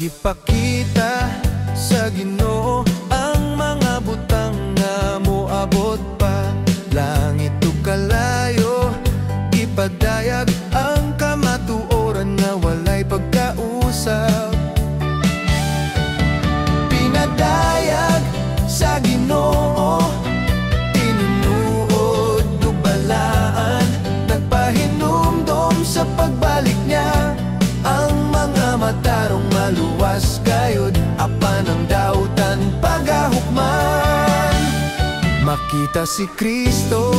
Gipakita sa Ginoo ang mga butang nga moabot pa langit ug kalayo. Ipadayag ang kamatuoran nga walay pagkausap. Pinadayag sa Ginoo, tinuod ug balaan, nagpahinumdom sa pagbalik niya. Ang mga matarong maluwas gayud, apan ang dautan pagahukman. Makita si Kristo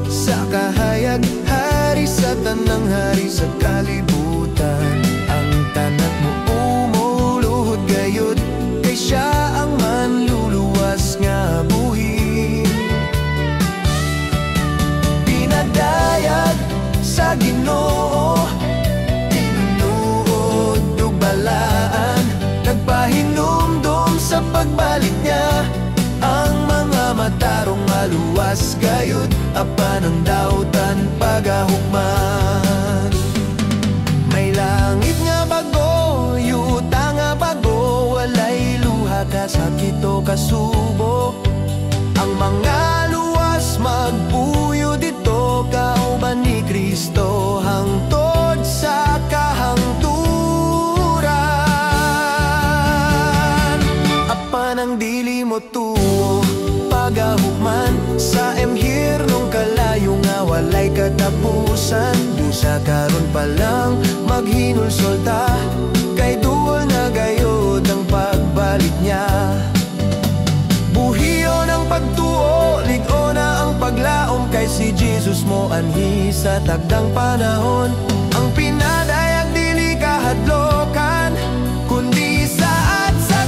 sa kahayag, hari sa tanang hari sa kalibutan. Ang tanak mo umuluhod gayud, kay siya ang manluluwas nga buhi. Pinadayag sa Ginoo, nagpahinumdom sa pagbalik niya. Ang mga matarong maluwas gayud, apan ang dautan pagahukman. May langit nga bago, yuta nga bago, walay luha ka sakit o kasubo. Ang mga luwas magpuyo dito, kauban ni Kristo hangtod sa kahangturan. Ang dili mo tuo pagahukman sa emhirnong kalayo nga walay katapusan. Busa karon pa lang maghinulsolta, kay duol na gayod ang pagbalik niya. Buhiyo ng pagtuo, ligo na ang paglaom, kay si Jesus mo anhi sa tagdang panahon. Ang pinadayag dili kahadlokan, kundi saat sa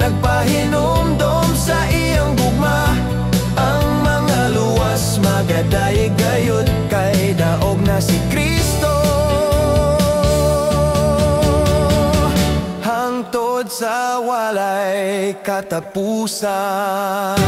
nagpahinumdom sa iyang gugma. Ang mga luwas magaday gayud, kay daog na si Kristo hangtod sa walay katapusan.